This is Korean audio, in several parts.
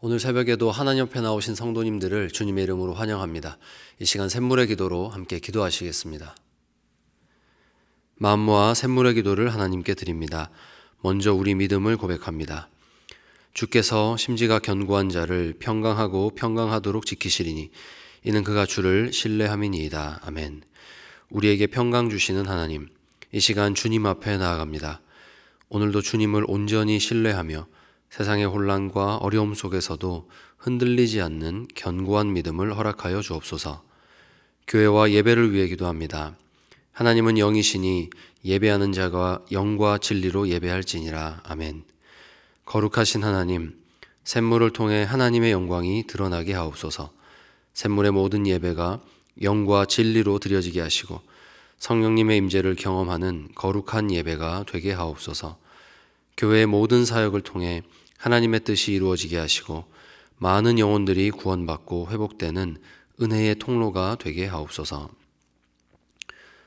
오늘 새벽에도 하나님 옆에 나오신 성도님들을 주님의 이름으로 환영합니다. 이 시간 샘물의 기도로 함께 기도하시겠습니다. 마음 모아 샘물의 기도를 하나님께 드립니다. 먼저 우리 믿음을 고백합니다. 주께서 심지가 견고한 자를 평강하고 평강하도록 지키시리니 이는 그가 주를 신뢰함이니이다. 아멘. 우리에게 평강 주시는 하나님, 이 시간 주님 앞에 나아갑니다. 오늘도 주님을 온전히 신뢰하며 세상의 혼란과 어려움 속에서도 흔들리지 않는 견고한 믿음을 허락하여 주옵소서. 교회와 예배를 위해 기도합니다. 하나님은 영이시니 예배하는 자가 영과 진리로 예배할지니라. 아멘. 거룩하신 하나님, 샘물을 통해 하나님의 영광이 드러나게 하옵소서. 샘물의 모든 예배가 영과 진리로 드려지게 하시고 성령님의 임재를 경험하는 거룩한 예배가 되게 하옵소서. 교회의 모든 사역을 통해 하나님의 뜻이 이루어지게 하시고 많은 영혼들이 구원받고 회복되는 은혜의 통로가 되게 하옵소서.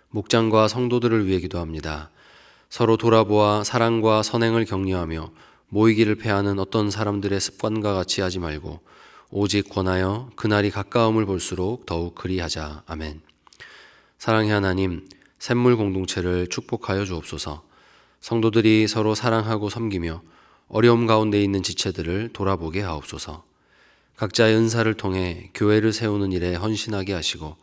목장과 성도들을 위해 기도합니다. 서로 돌아보아 사랑과 선행을 격려하며 모이기를 패하는 어떤 사람들의 습관과 같이 하지 말고 오직 권하여 그날이 가까움을 볼수록 더욱 그리하자. 아멘. 사랑의 하나님, 샘물 공동체를 축복하여 주옵소서. 성도들이 서로 사랑하고 섬기며 어려움 가운데 있는 지체들을 돌아보게 하옵소서. 각자의 은사를 통해 교회를 세우는 일에 헌신하게 하시고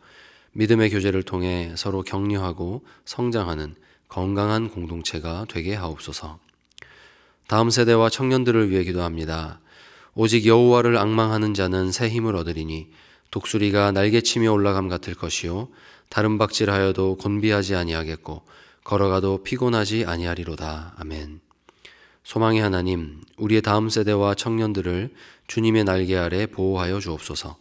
믿음의 교제를 통해 서로 격려하고 성장하는 건강한 공동체가 되게 하옵소서. 다음 세대와 청년들을 위해 기도합니다. 오직 여호와를 앙망하는 자는 새 힘을 얻으리니 독수리가 날개치며 올라감 같을 것이요 다른 박질하여도 곤비하지 아니하겠고 걸어가도 피곤하지 아니하리로다. 아멘. 소망의 하나님, 우리의 다음 세대와 청년들을 주님의 날개 아래 보호하여 주옵소서.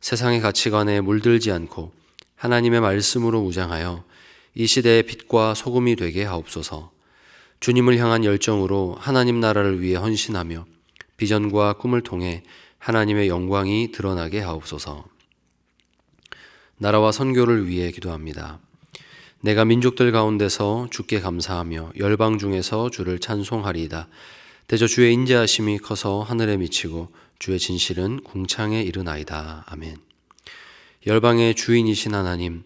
세상의 가치관에 물들지 않고 하나님의 말씀으로 무장하여 이 시대의 빛과 소금이 되게 하옵소서. 주님을 향한 열정으로 하나님 나라를 위해 헌신하며 비전과 꿈을 통해 하나님의 영광이 드러나게 하옵소서. 나라와 선교를 위해 기도합니다. 내가 민족들 가운데서 주께 감사하며 열방 중에서 주를 찬송하리이다. 대저 주의 인자하심이 커서 하늘에 미치고 주의 진실은 궁창에 이르나이다. 아멘. 열방의 주인이신 하나님,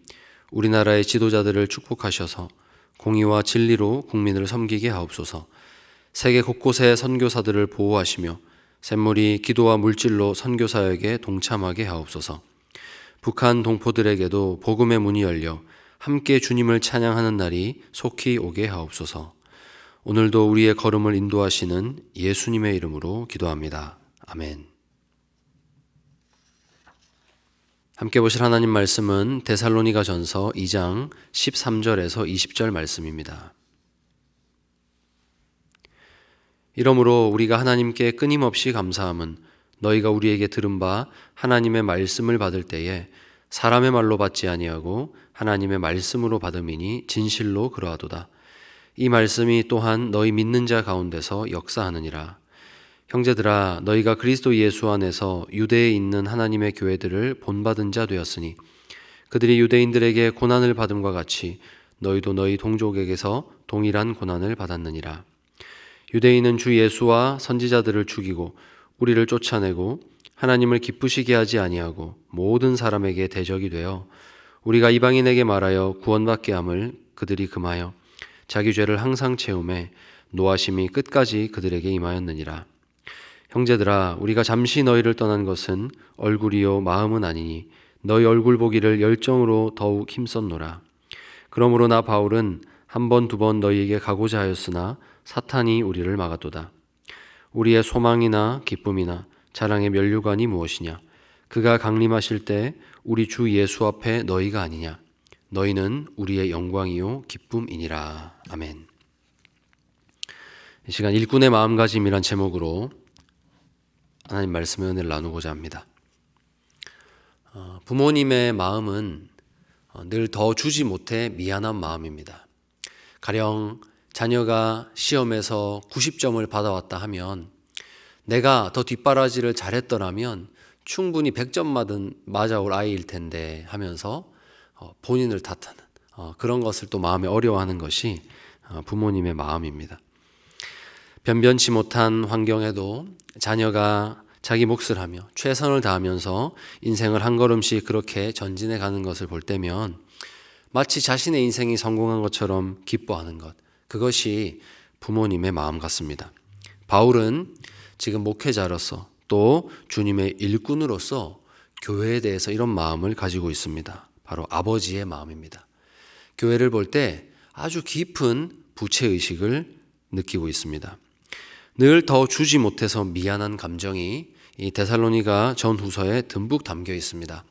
우리나라의 지도자들을 축복하셔서 공의와 진리로 국민을 섬기게 하옵소서. 세계 곳곳의 선교사들을 보호하시며 샘물이 기도와 물질로 선교사역에 동참하게 하옵소서. 북한 동포들에게도 복음의 문이 열려 함께 주님을 찬양하는 날이 속히 오게 하옵소서. 오늘도 우리의 걸음을 인도하시는 예수님의 이름으로 기도합니다. 아멘. 함께 보실 하나님 말씀은 데살로니가전서 2장 13절에서 20절 말씀입니다. 이러므로 우리가 하나님께 끊임없이 감사함은 너희가 우리에게 들은 바 하나님의 말씀을 받을 때에 사람의 말로 받지 아니하고 하나님의 말씀으로 받음이니 진실로 그러하도다. 이 말씀이 또한 너희 믿는 자 가운데서 역사하느니라. 형제들아, 너희가 그리스도 예수 안에서 유대에 있는 하나님의 교회들을 본받은 자 되었으니 그들이 유대인들에게 고난을 받음과 같이 너희도 너희 동족에게서 동일한 고난을 받았느니라. 유대인은 주 예수와 선지자들을 죽이고 우리를 쫓아내고 하나님을 기쁘시게 하지 아니하고 모든 사람에게 대적이 되어 우리가 이방인에게 말하여 구원받게 함을 그들이 금하여 자기 죄를 항상 채우매 노하심이 끝까지 그들에게 임하였느니라. 형제들아, 우리가 잠시 너희를 떠난 것은 얼굴이요 마음은 아니니 너희 얼굴 보기를 열정으로 더욱 힘썼노라. 그러므로 나 바울은 한 번 두 번 너희에게 가고자 하였으나 사탄이 우리를 막았도다. 우리의 소망이나 기쁨이나 자랑의 면류관이 무엇이냐? 그가 강림하실 때 우리 주 예수 앞에 너희가 아니냐? 너희는 우리의 영광이요 기쁨이니라. 아멘. 이 시간 일꾼의 마음가짐이란 제목으로 하나님 말씀의 은혜를 나누고자 합니다. 부모님의 마음은 늘 더 주지 못해 미안한 마음입니다. 가령 자녀가 시험에서 90점을 받아왔다 하면 내가 더 뒷바라지를 잘했더라면 충분히 100점 맞아올 아이일 텐데 하면서 본인을 탓하는 그런 것을 또 마음에 어려워하는 것이 부모님의 마음입니다. 변변치 못한 환경에도 자녀가 자기 몫을 하며 최선을 다하면서 인생을 한 걸음씩 그렇게 전진해 가는 것을 볼 때면 마치 자신의 인생이 성공한 것처럼 기뻐하는 것, 그것이 부모님의 마음 같습니다. 바울은 지금 목회자로서 또 주님의 일꾼으로서 교회에 대해서 이런 마음을 가지고 있습니다. 바로 아버지의 마음입니다. 교회를 볼 때 아주 깊은 부채의식을 느끼고 있습니다. 늘 더 주지 못해서 미안한 감정이 이 데살로니가 전후서에 듬뿍 담겨 있습니다.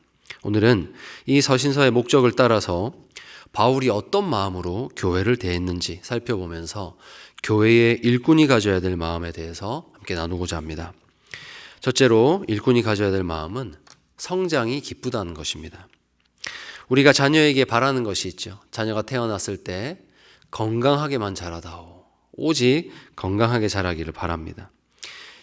오늘은 이 서신서의 목적을 따라서 바울이 어떤 마음으로 교회를 대했는지 살펴보면서 교회의 일꾼이 가져야 될 마음에 대해서 함께 나누고자 합니다. 첫째로 일꾼이 가져야 될 마음은 성장이 기쁘다는 것입니다. 우리가 자녀에게 바라는 것이 있죠. 자녀가 태어났을 때 건강하게만 자라다오. 오직 건강하게 자라기를 바랍니다.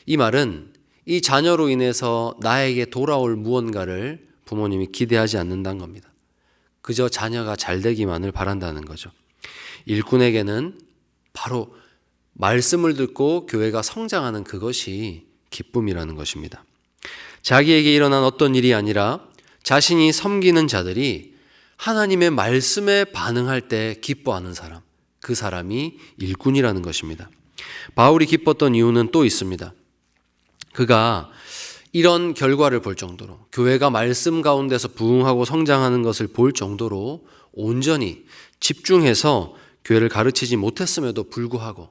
이 말은 이 자녀로 인해서 나에게 돌아올 무언가를 부모님이 기대하지 않는다는 겁니다. 그저 자녀가 잘 되기만을 바란다는 거죠. 일꾼에게는 바로 말씀을 듣고 교회가 성장하는 그것이 기쁨이라는 것입니다. 자기에게 일어난 어떤 일이 아니라 자신이 섬기는 자들이 하나님의 말씀에 반응할 때 기뻐하는 사람, 그 사람이 일꾼이라는 것입니다. 바울이 기뻤던 이유는 또 있습니다. 그가 이런 결과를 볼 정도로 교회가 말씀 가운데서 부흥하고 성장하는 것을 볼 정도로 온전히 집중해서 교회를 가르치지 못했음에도 불구하고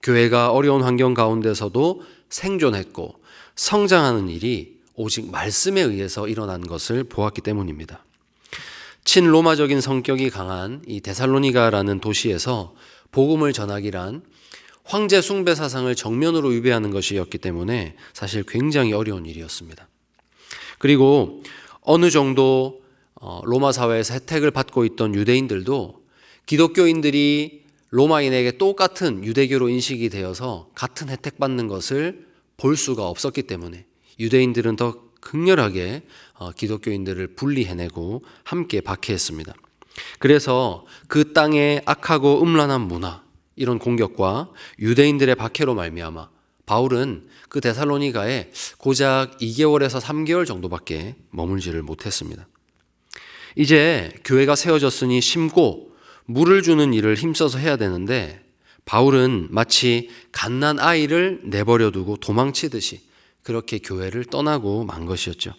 교회가 어려운 환경 가운데서도 생존했고 성장하는 일이 오직 말씀에 의해서 일어난 것을 보았기 때문입니다. 친로마적인 성격이 강한 이 데살로니가라는 도시에서 복음을 전하기란 황제 숭배 사상을 정면으로 위배하는 것이었기 때문에 사실 굉장히 어려운 일이었습니다. 그리고 어느 정도 로마 사회에서 혜택을 받고 있던 유대인들도 기독교인들이 로마인에게 똑같은 유대교로 인식이 되어서 같은 혜택 받는 것을 볼 수가 없었기 때문에 유대인들은 더 극렬하게 기독교인들을 분리해내고 함께 박해했습니다. 그래서 그 땅의 악하고 음란한 문화, 이런 공격과 유대인들의 박해로 말미암아 바울은 그 데살로니가에 고작 2개월에서 3개월 정도밖에 머물지를 못했습니다. 이제 교회가 세워졌으니 심고 물을 주는 일을 힘써서 해야 되는데 바울은 마치 갓난 아이를 내버려 두고 도망치듯이 그렇게 교회를 떠나고 만 것이었죠.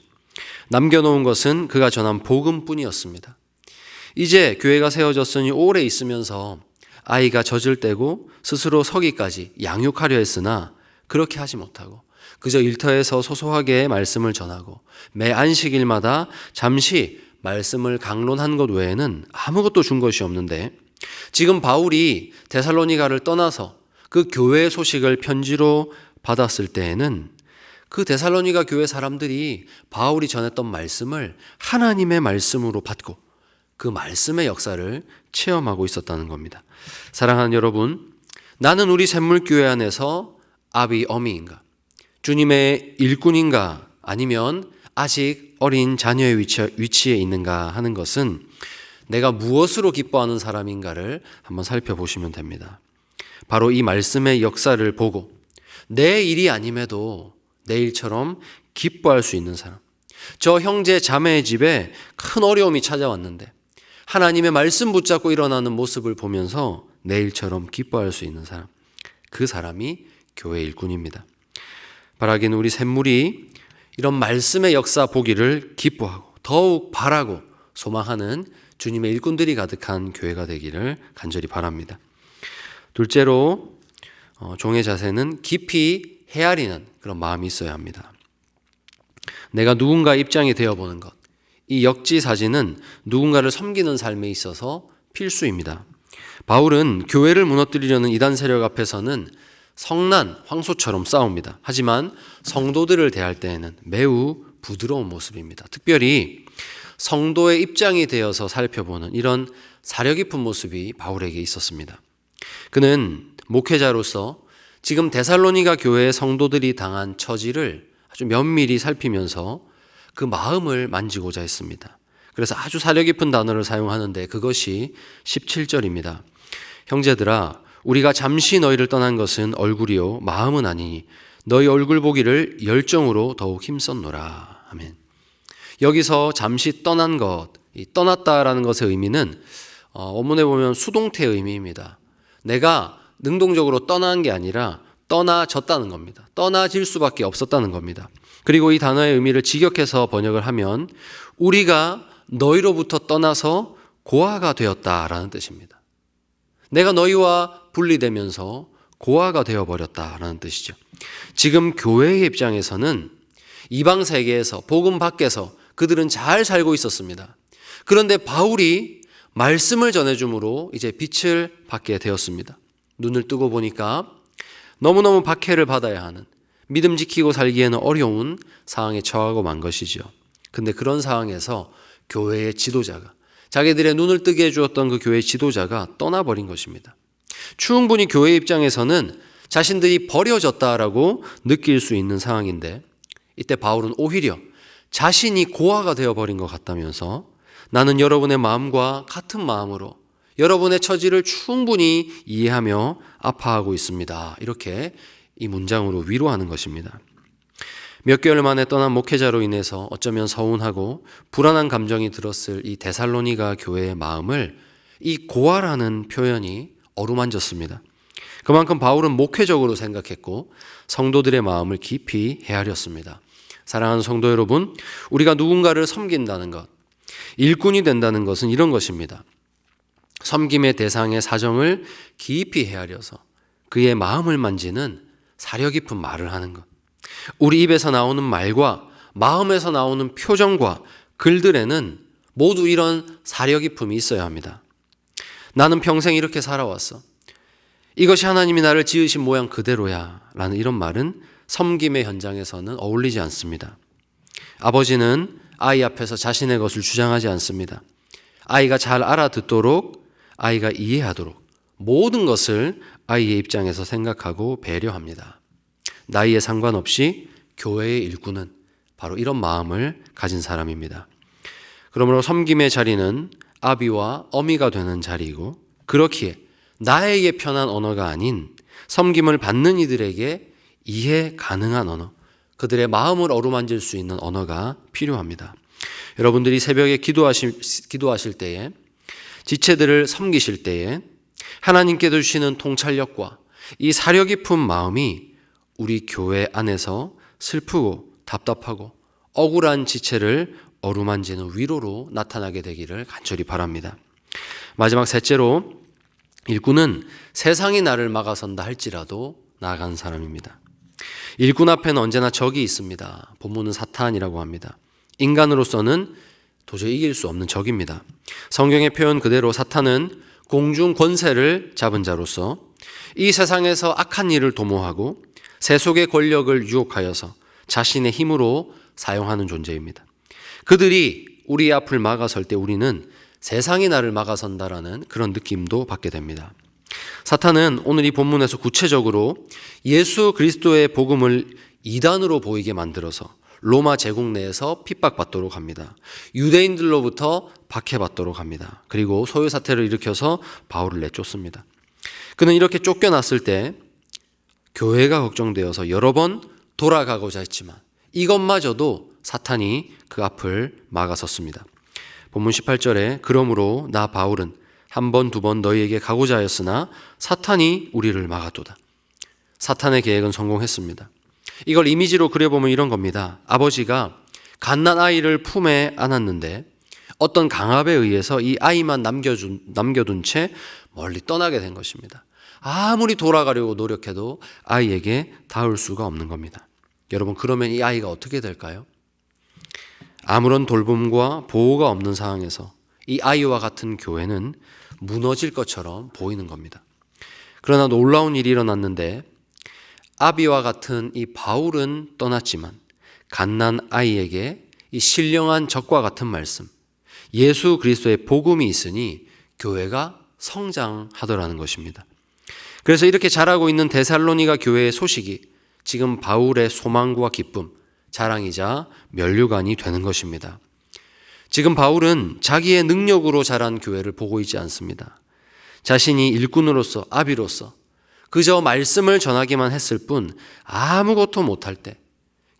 남겨놓은 것은 그가 전한 복음뿐이었습니다. 이제 교회가 세워졌으니 오래 있으면서 아이가 젖을 떼고 스스로 서기까지 양육하려 했으나 그렇게 하지 못하고 그저 일터에서 소소하게 말씀을 전하고 매 안식일마다 잠시 말씀을 강론한 것 외에는 아무것도 준 것이 없는데 지금 바울이 데살로니가를 떠나서 그 교회의 소식을 편지로 받았을 때에는 그 데살로니가 교회 사람들이 바울이 전했던 말씀을 하나님의 말씀으로 받고 그 말씀의 역사를 체험하고 있었다는 겁니다. 사랑하는 여러분, 나는 우리 샘물교회 안에서 아비 어미인가? 주님의 일꾼인가? 아니면 아직 어린 자녀의 위치에 있는가 하는 것은 내가 무엇으로 기뻐하는 사람인가를 한번 살펴보시면 됩니다. 바로 이 말씀의 역사를 보고 내 일이 아님에도 내 일처럼 기뻐할 수 있는 사람. 저 형제 자매의 집에 큰 어려움이 찾아왔는데 하나님의 말씀 붙잡고 일어나는 모습을 보면서 내 일처럼 기뻐할 수 있는 사람. 그 사람이 교회 일꾼입니다. 바라기는 우리 샘물이 이런 말씀의 역사 보기를 기뻐하고 더욱 바라고 소망하는 주님의 일꾼들이 가득한 교회가 되기를 간절히 바랍니다. 둘째로 종의 자세는 깊이 헤아리는 그런 마음이 있어야 합니다. 내가 누군가 입장이 되어보는 것. 이 역지사지는 누군가를 섬기는 삶에 있어서 필수입니다. 바울은 교회를 무너뜨리려는 이단 세력 앞에서는 성난, 황소처럼 싸웁니다. 하지만 성도들을 대할 때에는 매우 부드러운 모습입니다. 특별히 성도의 입장이 되어서 살펴보는 이런 사려 깊은 모습이 바울에게 있었습니다. 그는 목회자로서 지금 데살로니가 교회의 성도들이 당한 처지를 아주 면밀히 살피면서 그 마음을 만지고자 했습니다. 그래서 아주 사려 깊은 단어를 사용하는데 그것이 17절입니다. 형제들아, 우리가 잠시 너희를 떠난 것은 얼굴이요 마음은 아니니 너희 얼굴 보기를 열정으로 더욱 힘썼노라. 아멘. 여기서 잠시 떠난 것, 이 떠났다라는 것의 의미는 원문에 보면 수동태의 의미입니다. 내가 능동적으로 떠난 게 아니라 떠나졌다는 겁니다. 떠나질 수밖에 없었다는 겁니다. 그리고 이 단어의 의미를 직역해서 번역을 하면 우리가 너희로부터 떠나서 고아가 되었다라는 뜻입니다. 내가 너희와 분리되면서 고아가 되어버렸다라는 뜻이죠. 지금 교회의 입장에서는 이방 세계에서 복음 밖에서 그들은 잘 살고 있었습니다. 그런데 바울이 말씀을 전해줌으로 이제 빛을 받게 되었습니다. 눈을 뜨고 보니까 너무너무 박해를 받아야 하는, 믿음 지키고 살기에는 어려운 상황에 처하고 만 것이죠. 근데 그런 상황에서 교회의 지도자가, 자기들의 눈을 뜨게 해주었던 그 교회의 지도자가 떠나버린 것입니다. 충분히 교회 입장에서는 자신들이 버려졌다라고 느낄 수 있는 상황인데, 이때 바울은 오히려 자신이 고아가 되어버린 것 같다면서 나는 여러분의 마음과 같은 마음으로 여러분의 처지를 충분히 이해하며 아파하고 있습니다. 이렇게 이 문장으로 위로하는 것입니다. 몇 개월 만에 떠난 목회자로 인해서 어쩌면 서운하고 불안한 감정이 들었을 이 데살로니가 교회의 마음을 이 고아라는 표현이 어루만졌습니다. 그만큼 바울은 목회적으로 생각했고 성도들의 마음을 깊이 헤아렸습니다. 사랑하는 성도 여러분, 우리가 누군가를 섬긴다는 것, 일꾼이 된다는 것은 이런 것입니다. 섬김의 대상의 사정을 깊이 헤아려서 그의 마음을 만지는 사려 깊은 말을 하는 것. 우리 입에서 나오는 말과 마음에서 나오는 표정과 글들에는 모두 이런 사려 깊음이 있어야 합니다. 나는 평생 이렇게 살아왔어. 이것이 하나님이 나를 지으신 모양 그대로야 라는 이런 말은 섬김의 현장에서는 어울리지 않습니다. 아버지는 아이 앞에서 자신의 것을 주장하지 않습니다. 아이가 잘 알아듣도록, 아이가 이해하도록 모든 것을 아이의 입장에서 생각하고 배려합니다. 나이에 상관없이 교회의 일꾼은 바로 이런 마음을 가진 사람입니다. 그러므로 섬김의 자리는 아비와 어미가 되는 자리이고, 그렇기에 나에게 편한 언어가 아닌 섬김을 받는 이들에게 이해 가능한 언어, 그들의 마음을 어루만질 수 있는 언어가 필요합니다. 여러분들이 새벽에 기도하실 때에, 지체들을 섬기실 때에 하나님께서 주시는 통찰력과 이 사려 깊은 마음이 우리 교회 안에서 슬프고 답답하고 억울한 지체를 어루만지는 위로로 나타나게 되기를 간절히 바랍니다. 마지막 셋째로, 일꾼은 세상이 나를 막아선다 할지라도 나아간 사람입니다. 일꾼 앞에는 언제나 적이 있습니다. 본문은 사탄이라고 합니다. 인간으로서는 도저히 이길 수 없는 적입니다. 성경의 표현 그대로 사탄은 공중 권세를 잡은 자로서 이 세상에서 악한 일을 도모하고 세속의 권력을 유혹하여서 자신의 힘으로 사용하는 존재입니다. 그들이 우리의 앞을 막아설 때 우리는 세상이 나를 막아선다라는 그런 느낌도 받게 됩니다. 사탄은 오늘 이 본문에서 구체적으로 예수 그리스도의 복음을 이단으로 보이게 만들어서 로마 제국 내에서 핍박받도록 합니다. 유대인들로부터 박해받도록 합니다. 그리고 소요사태를 일으켜서 바울을 내쫓습니다. 그는 이렇게 쫓겨났을 때 교회가 걱정되어서 여러 번 돌아가고자 했지만 이것마저도 사탄이 그 앞을 막아섰습니다. 본문 18절에 그러므로 나 바울은 한 번, 두 번 너희에게 가고자 하였으나 사탄이 우리를 막아도다. 사탄의 계획은 성공했습니다. 이걸 이미지로 그려보면 이런 겁니다. 아버지가 갓난 아이를 품에 안았는데 어떤 강압에 의해서 이 아이만 남겨둔 채 멀리 떠나게 된 것입니다. 아무리 돌아가려고 노력해도 아이에게 닿을 수가 없는 겁니다. 여러분, 그러면 이 아이가 어떻게 될까요? 아무런 돌봄과 보호가 없는 상황에서 이 아이와 같은 교회는 무너질 것처럼 보이는 겁니다. 그러나 놀라운 일이 일어났는데 아비와 같은 이 바울은 떠났지만 갓난 아이에게 이 신령한 적과 같은 말씀, 예수 그리스도의 복음이 있으니 교회가 성장하더라는 것입니다. 그래서 이렇게 자라고 있는 데살로니가 교회의 소식이 지금 바울의 소망과 기쁨, 자랑이자 면류관이 되는 것입니다. 지금 바울은 자기의 능력으로 자란 교회를 보고 있지 않습니다. 자신이 일꾼으로서, 아비로서 그저 말씀을 전하기만 했을 뿐 아무것도 못할 때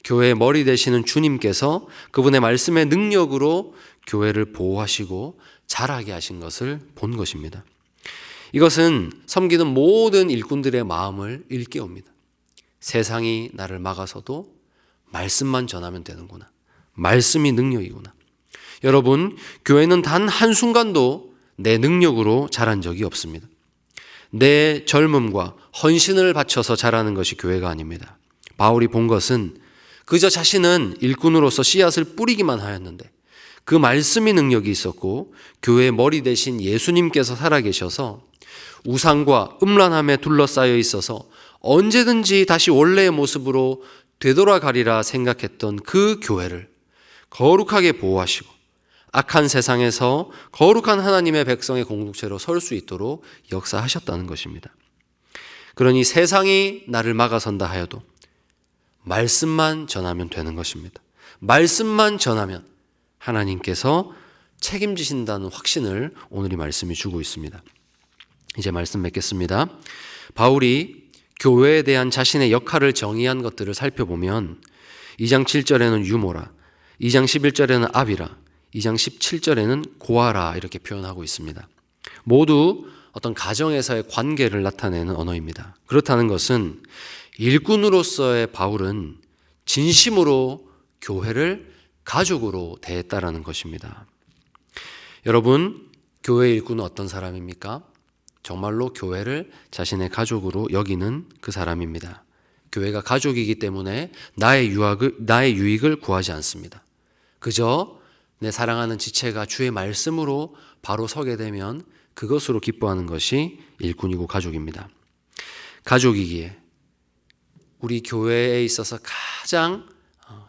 교회의 머리 되시는 주님께서 그분의 말씀의 능력으로 교회를 보호하시고 자라게 하신 것을 본 것입니다. 이것은 섬기는 모든 일꾼들의 마음을 일깨웁니다. 세상이 나를 막아서도 말씀만 전하면 되는구나. 말씀이 능력이구나. 여러분, 교회는 단 한순간도 내 능력으로 자란 적이 없습니다. 내 젊음과 헌신을 바쳐서 자라는 것이 교회가 아닙니다. 바울이 본 것은 그저 자신은 일꾼으로서 씨앗을 뿌리기만 하였는데 그 말씀이 능력이 있었고 교회의 머리 대신 예수님께서 살아계셔서 우상과 음란함에 둘러싸여 있어서 언제든지 다시 원래의 모습으로 되돌아가리라 생각했던 그 교회를 거룩하게 보호하시고 악한 세상에서 거룩한 하나님의 백성의 공동체로 설 수 있도록 역사하셨다는 것입니다. 그러니 세상이 나를 막아선다 하여도 말씀만 전하면 되는 것입니다. 말씀만 전하면 하나님께서 책임지신다는 확신을 오늘 이 말씀이 주고 있습니다. 이제 말씀 맺겠습니다. 바울이 교회에 대한 자신의 역할을 정의한 것들을 살펴보면 2장 7절에는 유모라, 2장 11절에는 아비라, 2장 17절에는 고아라 이렇게 표현하고 있습니다. 모두 어떤 가정에서의 관계를 나타내는 언어입니다. 그렇다는 것은 일꾼으로서의 바울은 진심으로 교회를 가족으로 대했다라는 것입니다. 여러분, 교회 일꾼은 어떤 사람입니까? 정말로 교회를 자신의 가족으로 여기는 그 사람입니다. 교회가 가족이기 때문에 나의 유익을 구하지 않습니다. 그저 내 사랑하는 지체가 주의 말씀으로 바로 서게 되면 그것으로 기뻐하는 것이 일꾼이고 가족입니다. 가족이기에 우리 교회에 있어서 가장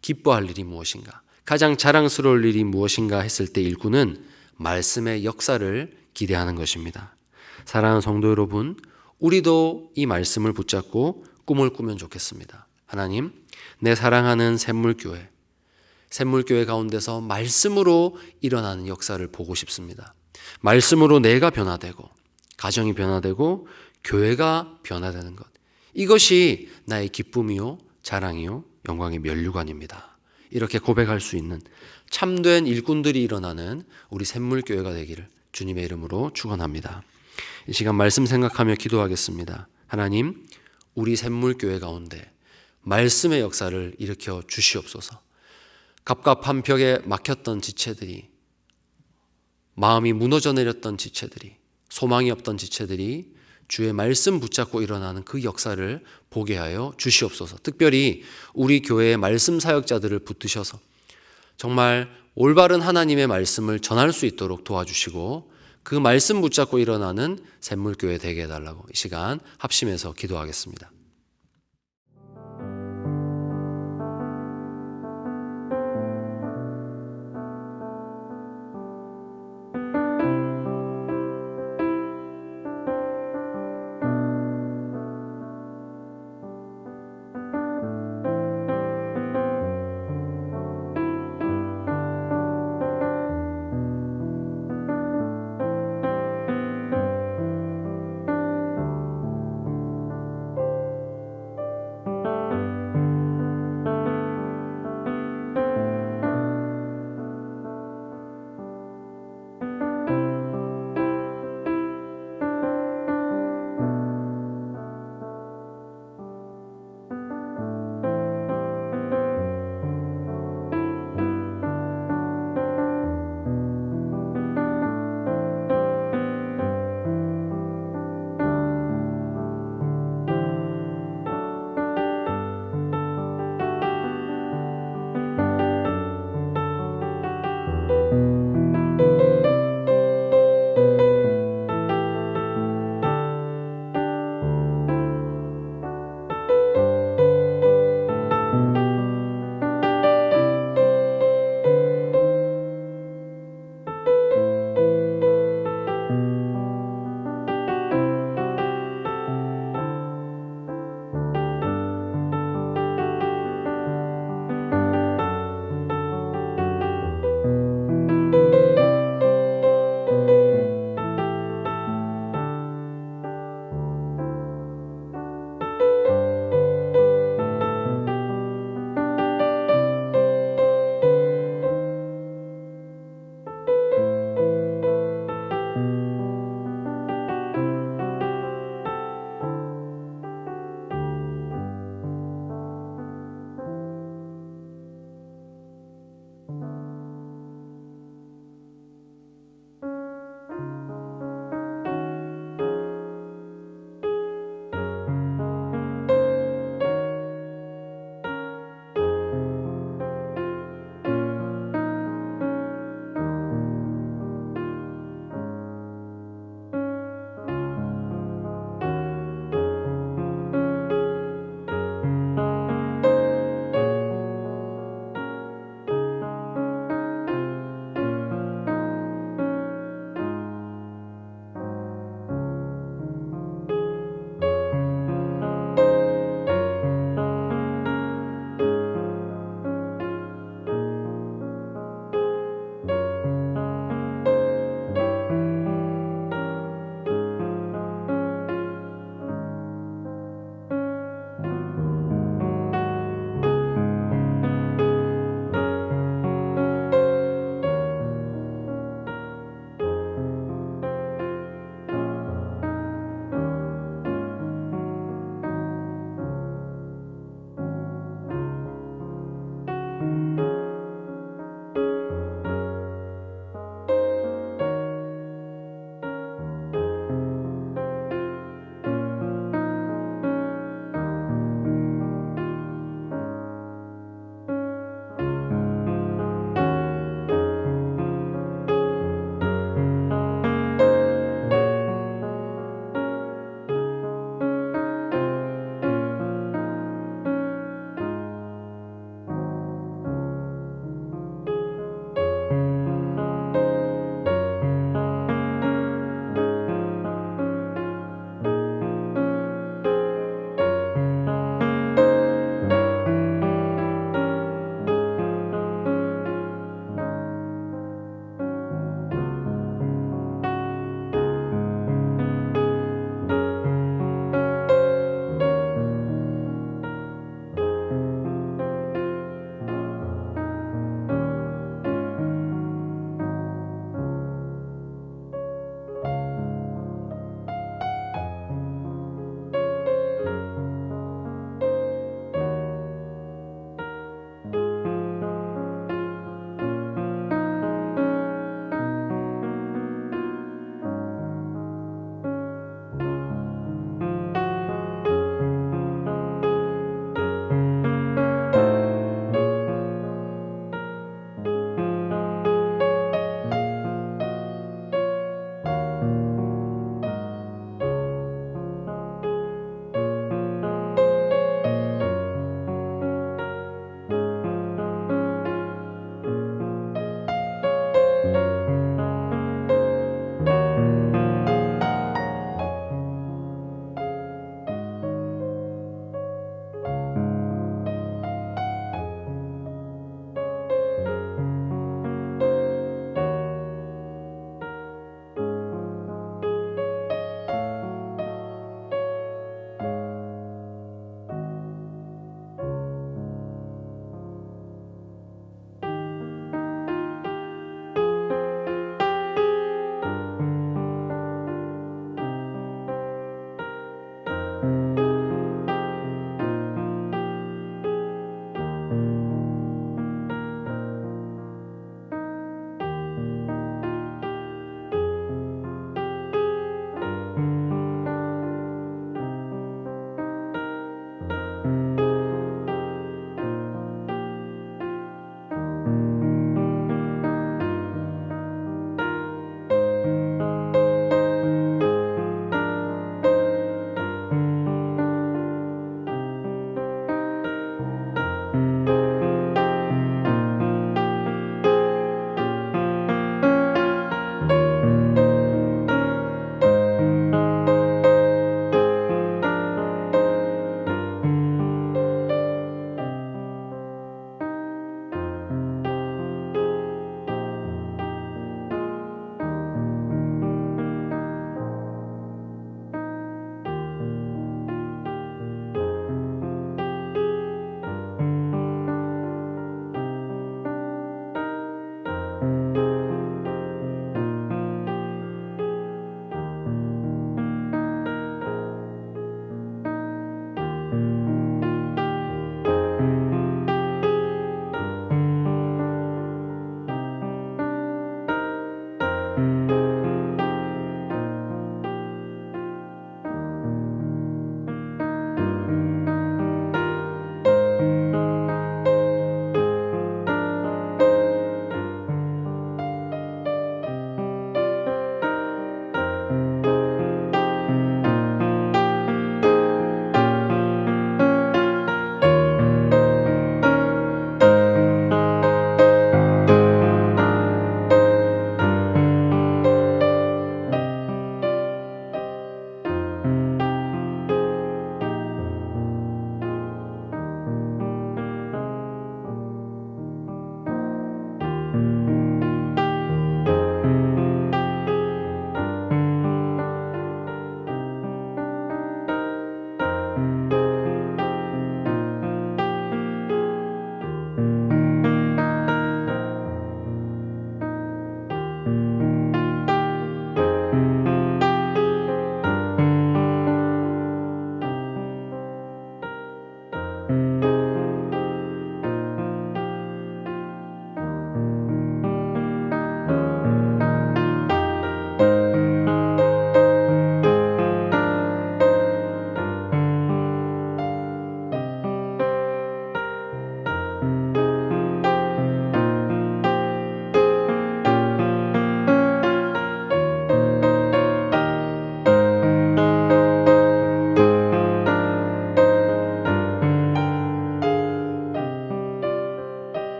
기뻐할 일이 무엇인가, 가장 자랑스러울 일이 무엇인가 했을 때 일꾼은 말씀의 역사를 기대하는 것입니다. 사랑하는 성도 여러분, 우리도 이 말씀을 붙잡고 꿈을 꾸면 좋겠습니다. 하나님, 내 사랑하는 샘물교회 가운데서 말씀으로 일어나는 역사를 보고 싶습니다. 말씀으로 내가 변화되고 가정이 변화되고 교회가 변화되는 것, 이것이 나의 기쁨이요 자랑이요 영광의 면류관입니다. 이렇게 고백할 수 있는 참된 일꾼들이 일어나는 우리 샘물교회가 되기를 주님의 이름으로 축원합니다. 이 시간 말씀 생각하며 기도하겠습니다. 하나님, 우리 샘물교회 가운데 말씀의 역사를 일으켜 주시옵소서. 갑갑한 벽에 막혔던 지체들이, 마음이 무너져 내렸던 지체들이, 소망이 없던 지체들이 주의 말씀 붙잡고 일어나는 그 역사를 보게 하여 주시옵소서. 특별히 우리 교회의 말씀 사역자들을 붙드셔서 정말 올바른 하나님의 말씀을 전할 수 있도록 도와주시고 그 말씀 붙잡고 일어나는 샘물교회 되게 해달라고 이 시간 합심해서 기도하겠습니다.